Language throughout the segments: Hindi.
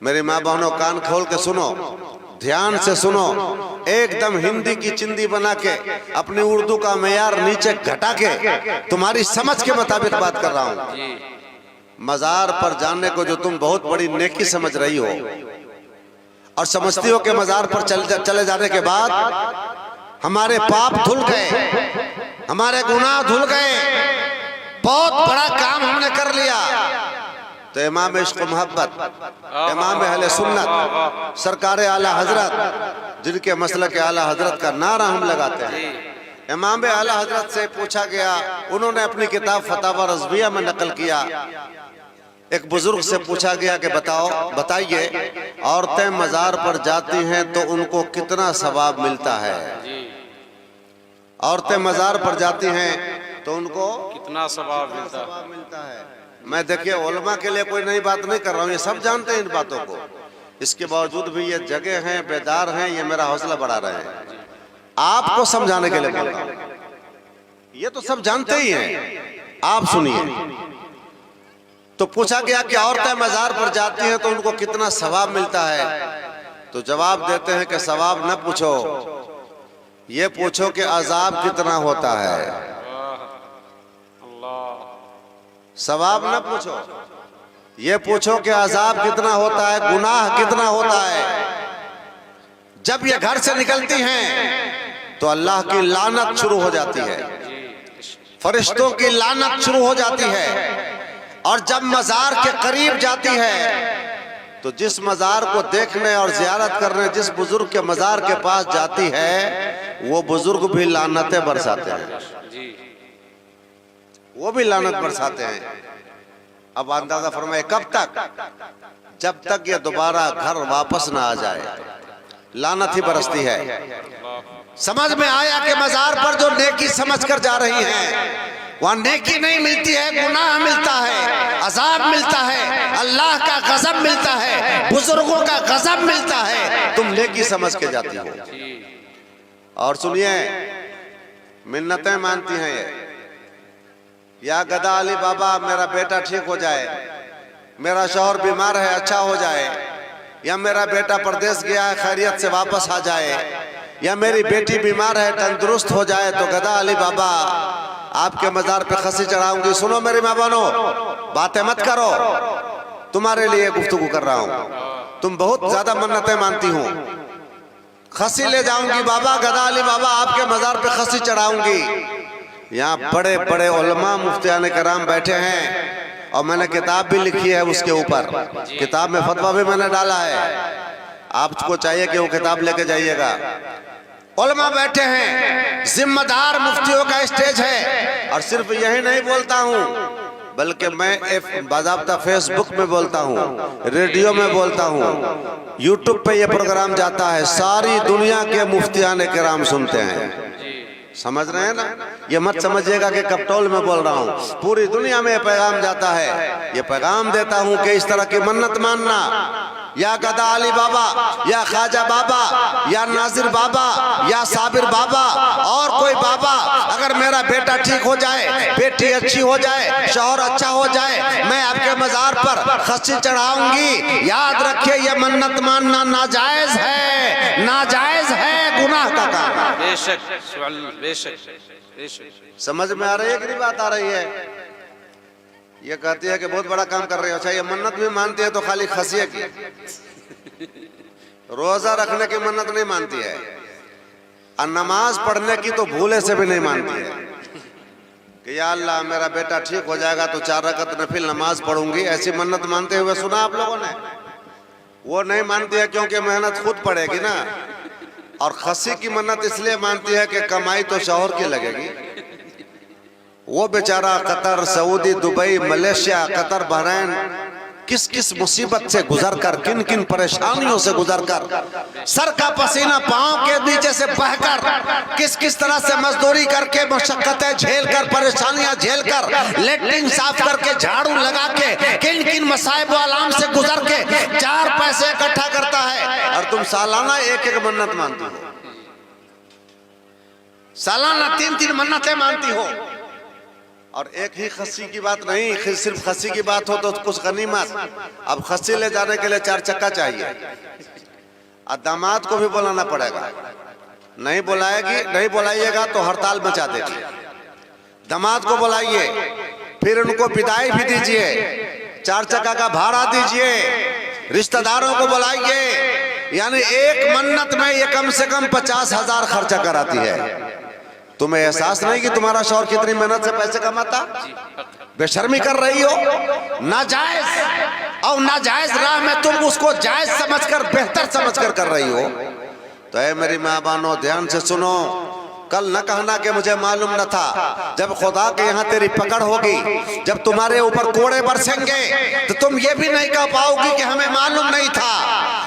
मेरी माँ बहनों, कान खोल के सुनो, ध्यान से सुनो, एकदम हिंदी की चिंदी बना के, अपनी उर्दू का मेयार नीचे घटा के, तुम्हारी समझ के मुताबिक बात कर रहा हूं। मजार पर जाने को जो तुम बहुत बड़ी नेकी समझ रही हो और समझती हो कि मजार पर चले जाने के बाद हमारे पाप धुल गए, हमारे गुनाह धुल गए, बहुत बड़ा काम हमने कर लिया, तो इमाम इश्क मोहब्बत, इमाम अहले सुन्नत, सरकार आला हजरत, जिनके मसलक आला हजरत का नारा हम लगाते हैं, इमाम आला हजरत से पूछा गया, उन्होंने अपनी किताब फतावा रज़विया में नकल किया। एक बुजुर्ग से पूछा गया कि बताइए औरतें मजार पर जाती हैं तो उनको कितना सवाब मिलता है? औरतें मजार पर जाती हैं तो उनको कितना सवाब मिलता है? मैं देखिए उलमा के लिए कोई नई बात नहीं कर रहा हूँ, ये सब जानते हैं इन बातों को। इसके बावजूद भी ये जगह हैं, बेदार हैं, ये मेरा हौसला बढ़ा रहे हैं, आपको समझाने के लिए बोल रहा हूँ। ये तो सब जानते ही हैं, आप सुनिए। तो पूछा गया कि औरतें मजार पर जाती हैं तो उनको कितना सवाब मिलता है? तो जवाब देते हैं कि सवाब न पूछो, ये पूछो कि अजाब कितना होता है। सवाब न पूछो, ये पूछो कि अजाब कितना होता है, गुनाह कितना होता है। जब ये घर से निकलती हैं तो अल्लाह की लानत शुरू हो जाती है, फरिश्तों की लानत शुरू हो जाती है। और जब मजार के करीब जाती है तो जिस मजार को देखने और जियारत करने जिस बुजुर्ग के मजार के पास जाती है, वो बुजुर्ग भी लानतें बरसाते हैं, वो भी लानत बरसाते हैं। अब अंदाजा फरमाए कब तक? जब तक ये दोबारा घर वापस ना आ जाए, लानत ही बरसती है। समझ में आया कि मजार पर जो नेकी समझ कर जा रही हैं वहां नेकी नहीं मिलती है, गुनाह मिलता है, अजाब मिलता है, अल्लाह का गजब मिलता है, बुजुर्गों का गजब मिलता है, तुम नेकी समझ के जाती हो। और सुनिए, मिन्नतें मानती हैं ये, या गदा अली बाबा मेरा बेटा ठीक हो जाए, मेरा शौहर बीमार है अच्छा हो जाए, या मेरा बेटा परदेश गया है खैरियत से वापस आ जाए, या मेरी बेटी बीमार है तंदुरुस्त हो जाए, तो गदा अली बाबा आपके मजार पे खसी चढ़ाऊंगी। सुनो मेरी माँ बहनों, बातें मत करो, तुम्हारे लिए गुफ्तगू कर रहा हूँ। तुम बहुत ज्यादा मन्नतें मानती हो, खसी ले जाऊंगी बाबा, गदा अली बाबा आपके मजार पे खसी चढ़ाऊंगी। यहाँ बड़े बड़े उलमा मुफ्तियान कराम बैठे हैं और मैंने किताब भी लिखी है उसके ऊपर, किताब में फतवा भी मैंने डाला है, आपको चाहिए कि वो किताब लेके जाइएगा। उलमा बैठे हैं, जिम्मेदार मुफ्तियों का स्टेज है। और सिर्फ यही नहीं बोलता हूँ, बल्कि मैं बाज़ाब्ता फेसबुक में बोलता हूँ, रेडियो में बोलता हूँ, यूट्यूब पे ये प्रोग्राम जाता है, सारी दुनिया के मुफ्तियान किराम सुनते हैं। समझ रहे हैं ना? ये मत समझिएगा कि कपटोल में बोल रहा हूँ, पूरी दुनिया में ये पैगाम जाता है। ये पैगाम देता हूँ कि इस तरह की मन्नत मानना, या गदा अली बाबा, या ख्वाजा बाबा, या नाजिर बाबा, या साबिर बाबा और कोई बाबा, अगर मेरा बेटा ठीक हो जाए, बेटी अच्छी हो जाए, शौहर अच्छा हो जाए, मैं आपके मजार पर खस्सी चढ़ाऊंगी। याद रखिए, ये मन्नत मानना नाजायज है, नाजायज है, गुनाह का काम। बेशक बेशक बेशक। समझ में आ रही है कि नहीं बात आ रही है? ये कहती है कि बहुत बड़ा काम कर रही है। अच्छा, ये मन्नत भी मानती है तो खाली खसिए की, रोजा रखने की मन्नत नहीं मानती है, और नमाज पढ़ने की तो भूले से भी नहीं मानती है कि या अल्लाह मेरा बेटा ठीक हो जाएगा तो 4 रकात नफिल नमाज पढ़ूंगी। ऐसी मन्नत मानते हुए सुना आप लोगों ने? वो नहीं मानती है क्योंकि मेहनत खुद पड़ेगी ना, और खसी की मन्नत इसलिए मानती है कि कमाई तो शौहर की लगेगी। वो बेचारा Qatar, Saudi, Dubai, Malaysia, Qatar, Bahrain, किस किस मुसीबत से गुजरकर, किन किन परेशानियों से गुजरकर, सर का पसीना पांव के नीचे से बहकर, किस किस तरह से मजदूरी करके, मशक्कतें झेलकर, परेशानियां झेलकर, लेटरिन साफ करके, झाड़ू लगा के, किन किन मसाइब आलाम से गुजर के 4 पैसे इकट्ठा करता है, और तुम सालाना एक एक मन्नत मानती हो, सालाना 3-3 मन्नतें मानती हो। और एक ही खस्सी की बात नहीं, सिर्फ खस्सी की बात हो तो कुछ गनीमत। अब खस्सी ले जाने के लिए 4 चक्का चाहिए, और दामाद को भी बुलाना पड़ेगा। नहीं बुलाइएगा तो हड़ताल मचा देगी। दामाद को बुलाइए, फिर उनको विदाई भी दीजिए, 4 चक्का का भाड़ा दीजिए, रिश्तेदारों को बुलाइए। यानी एक मन्नत में ये कम से कम 50,000 खर्चा कराती है। तुम्हें एहसास नहीं कि तुम्हारा शौहर कितनी मेहनत से पैसे कमाता? बेशर्मी कर रही हो, नाजायज और नाजायज राह में तुम उसको जायज समझकर, बेहतर समझकर कर रही हो। तो ऐ मेरी माँ बहनों, ध्यान से सुनो। कल न कहना कि मुझे मालूम न था। जब खुदा के यहाँ तेरी पकड़ होगी, जब तुम्हारे ऊपर कोड़े बरसेंगे, तो तुम ये भी नहीं कह पाओगी कि हमें मालूम नहीं था।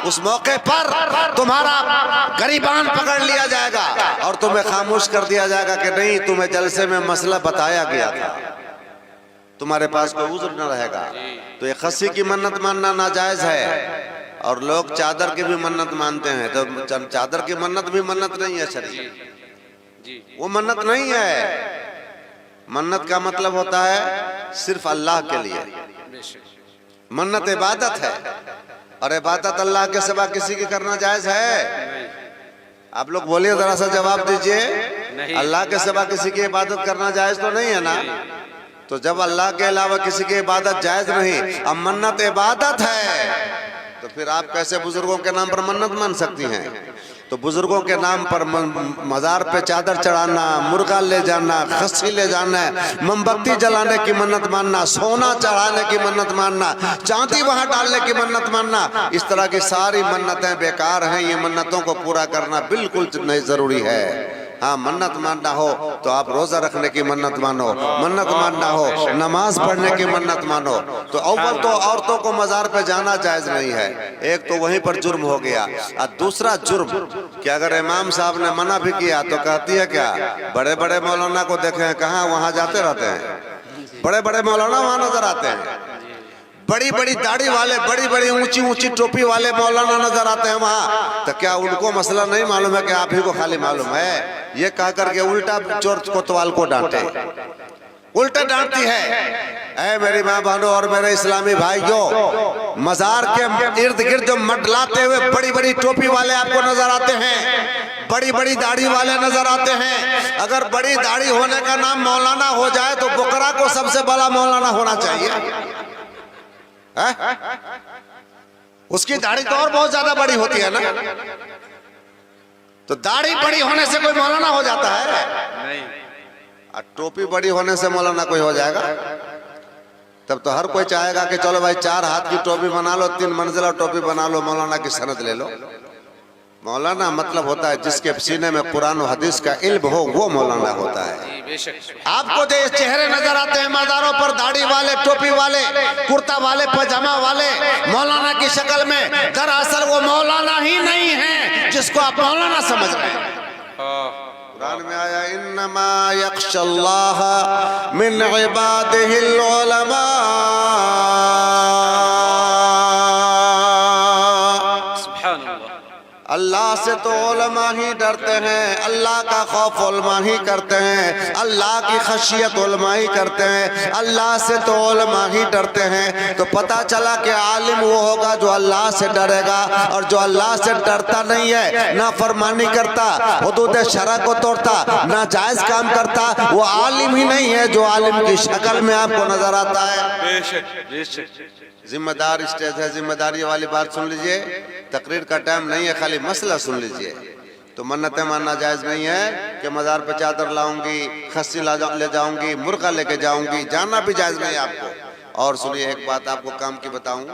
उस मौके पर तुम्हारा गरीबान पकड़ लिया जाएगा और तुम्हें खामोश कर दिया जाएगा कि नहीं, तुम्हें जलसे में मसला बताया गया था, तुम्हारे पास कोई उज़्र न रहेगा। तो ये खस्सी की मन्नत मानना नाजायज है। और लोग चादर की भी मन्नत मानते हैं, तो चादर की मन्नत भी मन्नत नहीं है शरीय, वो मन्नत नहीं है। मन्नत का मतलब होता है सिर्फ अल्लाह के लिए। मन्नत इबादत है, और इबादत अल्लाह के सिवा किसी की करना जायज है? आप लोग बोलिए, जरा सा जवाब दीजिए। अल्लाह के सिवा किसी की इबादत करना जायज तो नहीं है ना? तो जब अल्लाह के अलावा किसी की इबादत जायज नहीं, अब मन्नत इबादत है, तो फिर आप कैसे बुजुर्गों के नाम पर मन्नत मान सकती हैं? तो बुजुर्गों के नाम पर मजार पे चादर चढ़ाना, मुर्गा ले जाना, खस्सी ले जाना, मोमबत्ती जलाने की मन्नत मानना, सोना चढ़ाने की मन्नत मानना, चांदी वहां डालने की मन्नत मानना, इस तरह की सारी मन्नतें बेकार हैं। ये मन्नतों को पूरा करना बिल्कुल नहीं जरूरी है। हाँ, मन्नत मानना हो तो आप रोजा रखने की मन्नत मानो, मन्नत मानना हो नमाज पढ़ने की मन्नत मानो। तो अव्वल तो औरतों को मजार पे जाना जायज नहीं है, एक तो वहीं पर जुर्म हो गया। और दूसरा जुर्म कि अगर इमाम साहब ने मना भी किया तो कहती है क्या, बड़े बड़े मौलाना को देखे कहाँ वहां जाते रहते हैं, बड़े बड़े मौलाना वहां नजर आते हैं, बड़ी बड़ी दाढ़ी वाले, बड़ी बड़ी ऊंची ऊंची टोपी वाले मौलाना नजर आते हैं वहां। तो क्या उनको मसला नहीं मालूम है कि आप ही को खाली मालूम है? ये कह करके उल्टा चोर कोतवाल को डांटे, उल्टा डांटती है। ऐ मेरी माँ बहनों और मेरे इस्लामी भाइयों, मजार के इर्द गिर्द जो मंडलाते हुए बड़ी बड़ी टोपी वाले आपको नजर आते हैं, बड़ी बड़ी दाढ़ी वाले नजर आते हैं। अगर बड़ी दाढ़ी होने का नाम मौलाना हो जाए तो बुकरा को सबसे बड़ा मौलाना होना चाहिए। उसकी दाढ़ी तो और बहुत ज्यादा बड़ी होती है ना, तो दाढ़ी बड़ी होने से कोई मौलाना हो जाता है? नहीं। और टोपी बड़ी होने से मौलाना कोई हो जाएगा? तब तो हर कोई चाहेगा कि चलो भाई 4 हाथ की टोपी बना लो, 3 मंजिला टोपी बना लो, मौलाना की सनद ले लो। मौलाना मतलब होता है जिसके सीने में कुरान और हदीस का इल्म हो, वो मौलाना होता है। आपको जो चेहरे नजर आते हैं मज़ारों पर, दाढ़ी वाले, टोपी वाले, कुर्ता वाले, पजामा वाले, मौलाना की शक्ल में, दरअसल वो मौलाना ही नहीं है जिसको आप मौलाना समझ रहे हैं। कुरान में आया, इन्नमा यख्शल्लाह मिन इबादिहिल उलमा। अल्लाह से तो उलमा ही डरते हैं, अल्लाह का खौफ उलमा ही करते हैं, अल्लाह की खशियत उलमा ही करते हैं, अल्लाह से तो उलमा ही डरते हैं। तो पता चला कि आलिम वो होगा जो अल्लाह से डरेगा, और जो अल्लाह से डरता नहीं है, ना फरमानी करता, हुदूद शरअ को तोड़ता, ना जायज काम करता, वो आलिम ही नहीं है जो आलिम की शक्ल में आपको नजर आता है। जिम्मेदार स्टेज है, जिम्मेदारी वाली बात सुन लीजिए। तकरीर का टाइम नहीं है, खाली मसला सुन लीजिए। तो मन्नतें मानना जायज नहीं है कि मज़ार पे चादर लाऊंगी, खस्सी ले जाऊंगी, मुर्गा लेके जाऊंगी, जाना भी जायज नहीं है आपको। और सुनिए, एक बात आपको काम की बताऊं,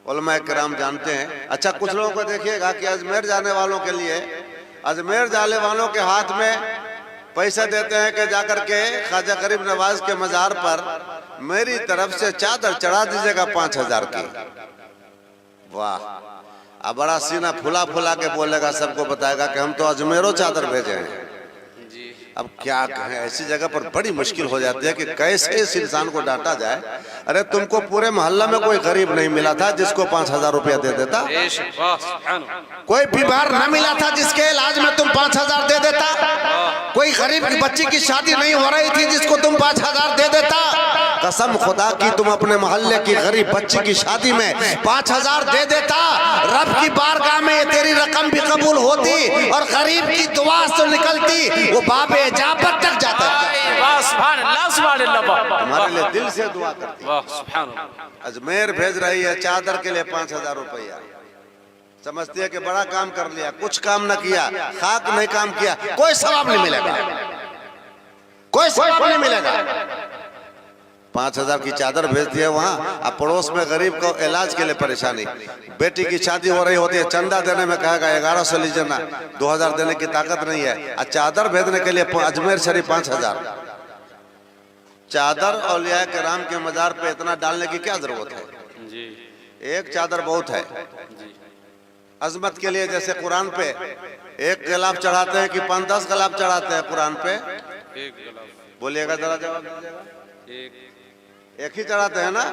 उलमा किराम जानते हैं। अच्छा, कुछ लोगों को देखिएगा कि अजमेर जाने वालों के लिए, अजमेर जाने वालों के हाथ में पैसा देते हैं कि जाकर के ख्वाजा गरीब नवाज के मज़ार पर मेरी तरफ से चादर चढ़ा दीजिएगा 5000 की। वाह, अब बड़ा सीना फुला फुला के बोलेगा, सबको बताएगा कि हम तो अजमेरों चादर भेजे हैं। अब क्या कहें, ऐसी जगह पर बड़ी मुश्किल हो जाती है कि कैसे इस इंसान को डांटा जाए। अरे तुमको पूरे मोहल्ला में कोई गरीब नहीं मिला था जिसको 5,000 रुपया दे देता, कोई बीमार न मिला था जिसके इलाज में तुम 5,000 दे देता, कोई गरीब की बच्ची की शादी नहीं हो रही थी जिसको तुम 5,000 दे देता। कसम खुदा की तुम अपने मोहल्ले की गरीब बच्ची की शादी में 5,000 दे देता, रब की बारगाह में ये तेरी रकम भी कबूल होती और गरीब की दुआ से निकलती, वो बाबे इजाबत तक जाता। हमारे लिए दिल से दुआ करती। अजमेर भेज रही है चादर के लिए 5,000 रुपया, समझती है कि बड़ा काम कर लिया, कुछ काम न किया, खाक नहीं काम किया, कोई सवाब नहीं मिलेगा, कोई सवाब नहीं मिलेगा। 5,000 की चादर भेजती है वहाँ, अब पड़ोस में गरीब को इलाज के लिए परेशानी, बेटी की शादी हो रही होती है, चंदा देने में कहेगा 1100 लीजिए ना, 2,000 देने की ताकत नहीं है, और चादर भेजने के लिए अजमेर शरीफ 5,000। चादर औलिया किराम के मजार पे इतना डालने की क्या जरूरत है जी? एक चादर बहुत है अजमत के लिए। जैसे कुरान पे एक गिलाफ चढ़ाते हैं कि 5-10 गिलाफ चढ़ाते हैं कुरान पे? बोलिएगा जरा, जवाब दीजिएगा। एक ही चढ़ाते हैं ना?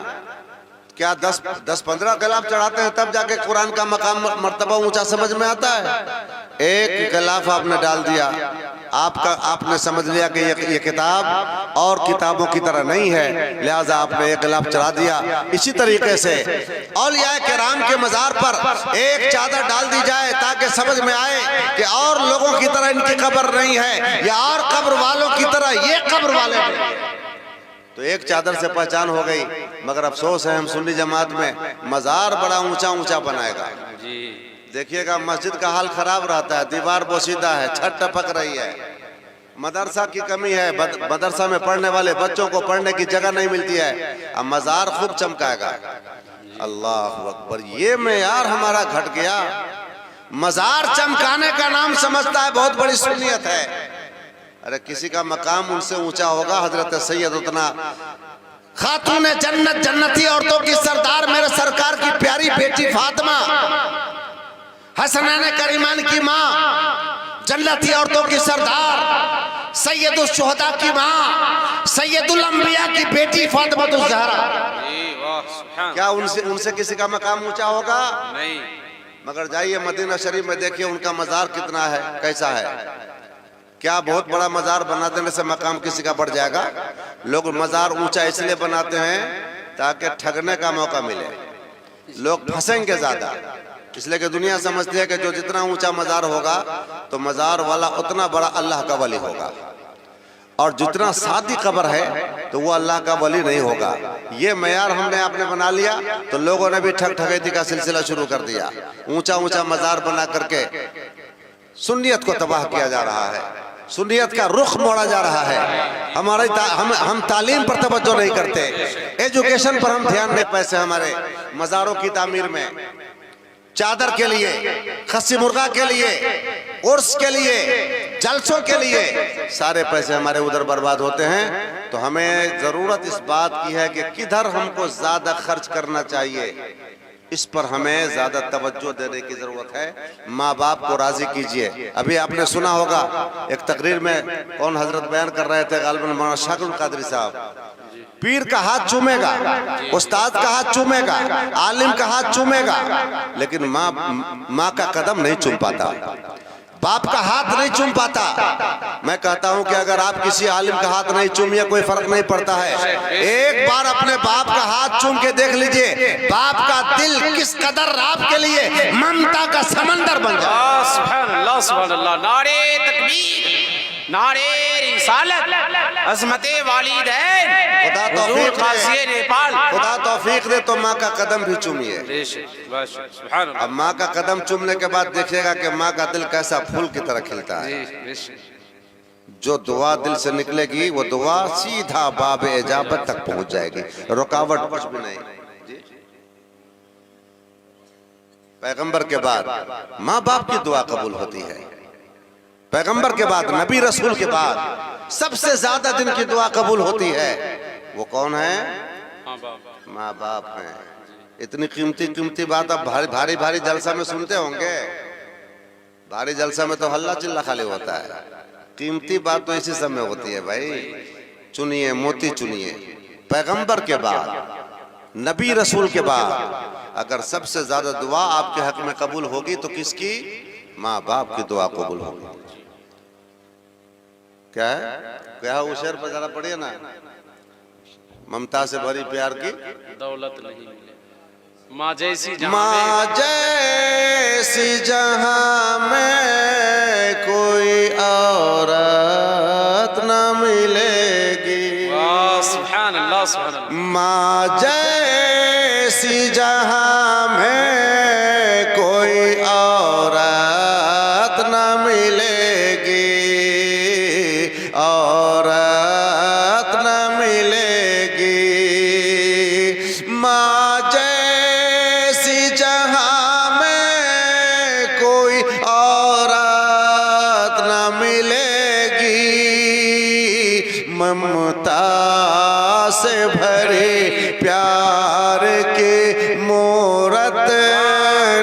क्या 10-15 गिलाफ चढ़ाते हैं तब जाके कुरान का मकाम मर्तबा ऊंचा समझ में आता है? एक गिलाफ आपने डाल दिया, आपने समझ लिया कि ये किताब और किताबों की तरह नहीं है, लिहाजा आपने एक गिलाफ चढ़ा दिया। इसी तरीके से औलिया किराम के मजार पर एक चादर डाल दी जाए ताकि समझ में आए कि और लोगों की तरह इनकी कब्र नहीं है, या और कब्र वालों की तरह ये कब्र वाले हैं। तो एक चादर से पहचान हो गई। मगर अफसोस है हम सुन्नी जमात में मजार बड़ा ऊंचा ऊंचा बनाएगा जी। देखिएगा मस्जिद का हाल खराब रहता है, दीवार बोसीदा है, छत टपक रही है, मदरसा की कमी है, मदरसा में पढ़ने वाले बच्चों को पढ़ने की जगह नहीं मिलती है, अब मजार खूब चमकाएगा। अल्लाह अकबर, ये मेयार हमारा घट गया। मजार चमकाने का नाम समझता है बहुत बड़ी सुन्नियत है। अरे किसी का मकाम उनसे ऊंचा होगा, हजरत सैयद उतना खातून जन्नत, जन्नती औरतों की सरदार, मेरे सरकार की प्यारी बेटी फातिमा, हसनैन करीमान की माँ, जन्नती औरतों की सरदार, सैयदुल शुहदा की माँ, सैयदुल अंबिया की बेटी फातिमा ज़हरा। क्या उनसे किसी का मकाम ऊंचा होगा? नहीं। मगर जाइए मदीना शरीफ में देखिए उनका मजार कितना है, कैसा है। क्या बहुत बड़ा मजार बना देने से मकाम किसी का बढ़ जाएगा? लोग मजार ऊंचा इसलिए बनाते हैं ताकि ठगने का मौका मिले, लोग फंसेंगे ज्यादा, इसलिए कि दुनिया समझती है कि जो जितना ऊंचा मजार होगा तो मजार वाला उतना बड़ा अल्लाह का वली होगा, और जितना सादी कब्र है तो वो अल्लाह का वली नहीं होगा। ये मेयार हमने आपने बना लिया तो लोगों ने भी ठग ठगैती का सिलसिला शुरू कर दिया। ऊंचा ऊंचा मजार बना करके सुन्नियत को तबाह किया जा रहा है, सुन्नियत का रुख मोड़ा जा रहा है। हमारे हम तालीम पर तवज्जो नहीं करते, एजुकेशन पर हम ध्यान नहीं। पैसे हमारे मज़ारों की तामीर में, चादर के लिए, खस्सी मुर्गा के लिए, उर्स के लिए, जलसों के लिए, सारे पैसे हमारे उधर बर्बाद होते हैं। तो हमें ज़रूरत इस बात की है कि किधर हमको ज़्यादा खर्च करना चाहिए, इस पर हमें ज्यादा तवज्जो देने की जरूरत है। माँ बाप को राजी कीजिए। अभी आपने सुना होगा एक तकरीर में कौन हजरत बयान कर रहे थे, गालिबन मौलाना शाकिर कादरी साहब, पीर का हाथ चूमेगा, उस्ताद का हाथ चूमेगा, आलिम का हाथ चूमेगा, लेकिन माँ का कदम नहीं चूम पाता, बाप का हाथ नहीं चूम पाता। मैं कहता हूं कि अगर आप किसी आलिम का हाथ नहीं चूमिए कोई फर्क नहीं पड़ता है, एक बार अपने बाप का हाथ चूम के देख लीजिए, बाप का दिल किस कदर आपके लिए ममता का समंदर बन जाए। सुभान अल्लाह, सुभान अल्लाह, नारे तकबीर, नारे रिसालत, अज़मते वालिदैन, खुदा तौफीक दे तो माँ का कदम भी चूमिए। अब माँ का कदम चूमने के बाद देखिएगा कि माँ का दिल कैसा फूल की तरह खिलता है। जो दुआ दिल से निकलेगी वो दुआ सीधा बाबे इजाबत तक पहुंच जाएगी, रुकावट कुछ भी नहीं। पैगंबर के बाद माँ बाप की दुआ कबूल होती है, पैगंबर के बाद, नबी रसूल के बाद सबसे ज्यादा दिन की दुआ कबूल होती है। वो कौन है? माँ बाप हैं। इतनी कीमती बात अब भारी भारी जलसा में सुनते होंगे। भारी जलसा में तो हल्ला चिल्ला खाली होता है, कीमती बात तो इसी समय होती है भाई। चुनिए मोती चुनिए, पैगंबर के बाद, नबी रसूल के बाद अगर सबसे ज्यादा दुआ आपके हक में कबूल होगी तो किसकी? माँ बाप की दुआ कबूल होगी। क्या है? क्या है? शेर पर जरा पढ़िए ना। ममता से भरी प्यार की दौलत नहीं मिले, माँ जैसी माँ जैसी जहां में कोई औरत न मिलेगी। सुभान अल्लाह, सुभान अल्लाह। माँ जैसी जहां में कोई औरत न मिलेगी, औरत न मिलेगी। माँ जैसी जहां में कोई औरत न मिलेगी। ममता से भरे प्यार की मूरत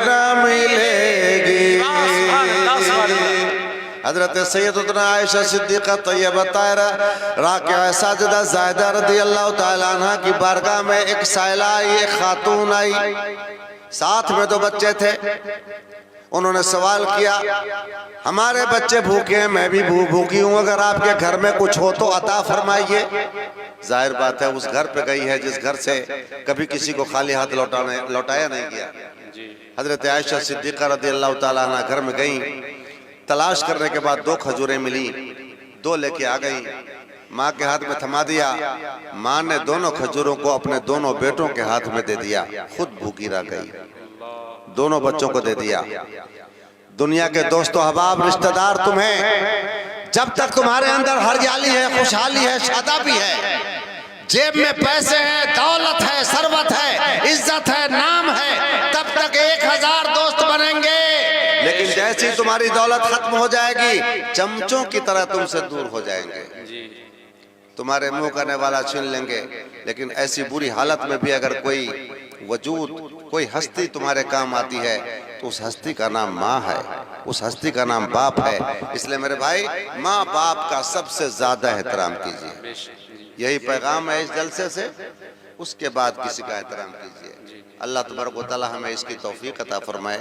न मिलेगी। हजरत सैयदतुना आयशा सिद्दीक़ा तैयबा ताहिरा राकिया साजिदा ज़ाहिदा रज़ी अल्लाह ताला अन्हा की बारगाह में एक साइला आई, एक खातून आई, साथ में 2 बच्चे थे। उन्होंने सवाल किया, हमारे बच्चे भूखे हैं, मैं भी भूखी हूँ, अगर आपके घर में कुछ हो तो अता फरमाइए। जाहिर बात है उस घर पे गई है जिस घर से कभी किसी को खाली हाथ लौटाया नहीं गया। हजरत आयशा सिद्दीक़ा रज़ी अल्लाह ताला अन्हा घर में गई, तलाश करने के बाद 2 खजूरें मिली, 2 लेके आ गई, माँ के हाथ में थमा दिया। माँ ने दोनों खजूरों को अपने दोनों बेटों के हाथ में दे दिया, खुद भूखी रह गई, दोनों बच्चों को दे दिया। दुनिया के दोस्तों, अहबाब, रिश्तेदार, तुम्हें जब तक तुम्हारे अंदर हरियाली है, खुशहाली है, शादाबी है, जेब में पैसे हैं, दौलत है, सरवत है, इज्जत है, नाम है, तब तक 1000 दोस्त बनेंगे। लेकिन जैसे ही तुम्हारी दौलत खत्म हो जाएगी, चमचों की तरह तुमसे दूर हो जाएंगे, तुम्हारे मुंह करने वाला छीन लेंगे। लेकिन ऐसी बुरी हालत में भी अगर कोई वजूद, कोई हस्ती तुम्हारे काम आती है तो उस हस्ती का नाम माँ है, उस हस्ती का नाम बाप है। इसलिए मेरे भाई, माँ बाप का सबसे ज्यादा एहतराम कीजिए, यही पैगाम है इस जलसे से। उसके बाद किसी का एहतराम कीजिए। अल्लाह तबारक व तआला हमें इसकी तौफीक अता फरमाए।